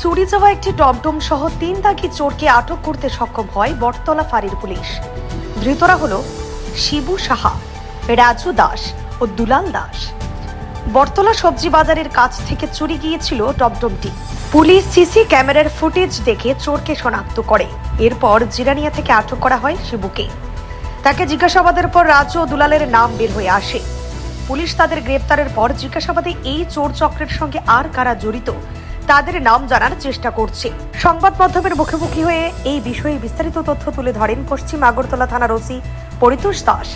চুরি যাওয়া একটি টমটম সহ 3 দাগি চোরকে আটক করতে সক্ষম হয় বটতলা ফাঁড়ির পুলিশ। ধৃতরা হলো শিবু সাহা, রাজু দাস ও দুলাল দাস। বটতলা সবজি বাজারের কাছ থেকে চুরি গিয়েছিল টমটমটি। পুলিশ সিসি ক্যামেরার ফুটেজ দেখে চোরকে শনাক্ত করে। এরপর জিরানিয়া থেকে আটক করা হয় শিবুকে। তাকে জিজ্ঞাসাবাদের পর রাজু ও দুলালের নাম বের হয়ে আসে। পুলিশ তাদের গ্রেপ্তারের পর জিজ্ঞাসাবাদে এই চোর চক্রের সঙ্গে আর কারা জড়িত তাদের নাম জানার চেষ্টা করছে। সংবাদ মাধ্যমের মুখোমুখি হয়ে এই বিষয়ে বিস্তারিত তথ্য তুলে ধরেন পশ্চিম আগরতলা থানার ওসি পরিতোষ দাস।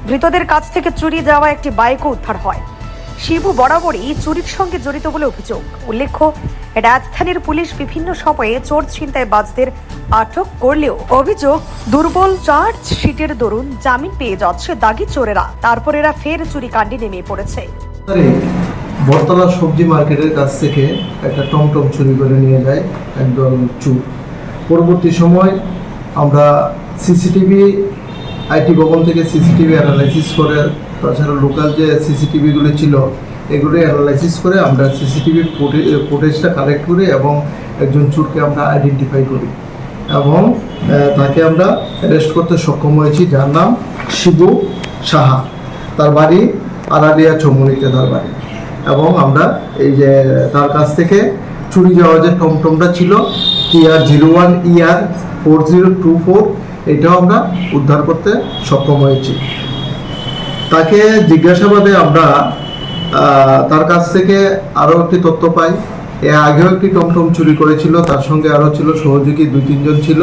ধৃতদের কাছ থেকে চুরি যাওয়া একটি বাইকও উদ্ধার হয়। শিবু বরাবরই চুরির সঙ্গে জড়িত বলে অভিযোগ। উল্লেখ্য, রাজধানীর পুলিশ বিভিন্ন সময়ে চোর ছিনতাইবাজদের আটক করলেও অভিযোগ দুর্বল চার্জশিটের দরুন জামিন পেয়ে যাচ্ছে দাগি চোরেরা। তারপর এরা ফের চুরি কাণ্ডে নেমে পড়েছে। বটতলা সবজি মার্কেটের কাছ থেকে একটা টমটম চুরি করে নিয়ে যায় একদল চোর। পরবর্তী সময় আমরা সিসিটিভি আইটি ভবন থেকে সিসিটিভি অ্যানালাইসিস করে, তাছাড়া লোকাল যে সিসিটিভিগুলো ছিল এগুলো অ্যানালাইসিস করে আমরা সিসিটিভি ফুটেজটা কালেক্ট করি এবং একজন চোরকে আমরা আইডেন্টিফাই করি এবং তাকে আমরা অ্যারেস্ট করতে সক্ষম হয়েছি, যার নাম শিবু সাহা। তার বাড়ি আরালিয়া চৌমুনিতে তার বাড়ি। এবং আমরা এই যে তার কাছ থেকে চুরি যাওয়া যে টমটমটা ছিল TR01ER 4024, এটাও আমরা উদ্ধার করতে সক্ষম হয়েছি। তাকে জিজ্ঞাসাবাদে আমরা তার কাছ থেকে আরও একটি তথ্য পাই। এর আগেও একটি টমটম চুরি করেছিল, তার সঙ্গে আরও ছিল সহযোগী 2-3 জন ছিল।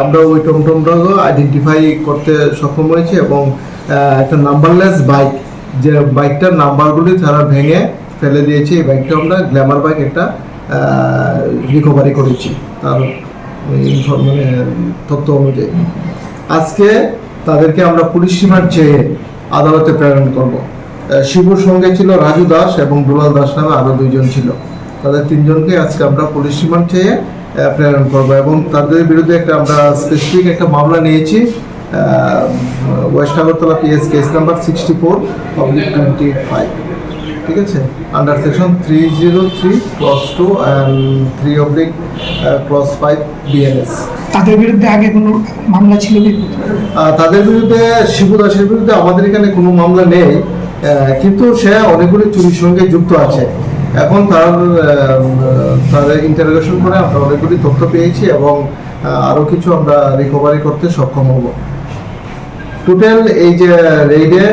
আমরা ওই টমটমটাকে আইডেন্টিফাই করতে সক্ষম হয়েছি এবং একটা নাম্বারলেস বাইক, যে বাইকটার নাম্বারগুলি তারা ভেঙে ফেলে দিয়েছে, এই বাইকটা আমরা গ্ল্যামার বাইক একটা রিকভারি করেছি তার তথ্য অনুযায়ী। আজকে তাদেরকে আমরা পুলিশ রিমান্ড চেয়ে আদালতে প্রেরণ করব। শিবুর সঙ্গে ছিল রাজু দাস এবং দুলাল দাস নামে আরও 2 জন ছিল। তাদের 3 জনকে আজকে আমরা পুলিশ রিমান্ড চেয়ে প্রেরণ করব এবং তাদের বিরুদ্ধে আমরা স্পেসিফিক একটা মামলা নিয়েছি। West Agartala PS case number 64/25, ঠিক আছে, আন্ডার সেকশন 303(2) and 3/5 BNS। তাদের বিরুদ্ধে আগে কোনো মামলা ছিল কি? তাদের বিরুদ্ধে, শিবু দাসের বিরুদ্ধে আমাদের এখানে কোনো মামলা নেই, কিন্তু সে অনেকগুলি চুরির সঙ্গে যুক্ত আছে। এখন তার ইন্টারোগেশন করে আমরা অনেকগুলি তথ্য পেয়েছি এবং আরও কিছু আমরা রিকভারি করতে সক্ষম হব। টোটাল এই যে রেইডে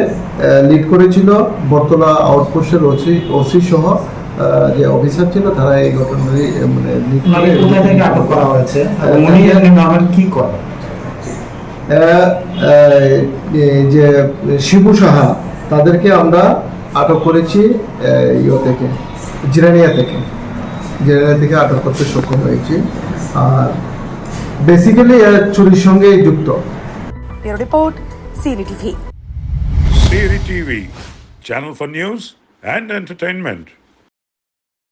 লিড করেছিল বটতলা আউটপোস্টের ওসি সহ যে অফিসার ছিল, তারা এই ঘটনাটি আটক করা হয়েছে। কি করে যে শিবু সাহা, তাদেরকে আমরা আটক করেছি জিরানিয়া থেকে আটক করতে সক্ষম হয়েছি। আর বেসিক্যালি চুরির সঙ্গে যুক্ত। Report Siri TV. Siri TV, channel for news and entertainment.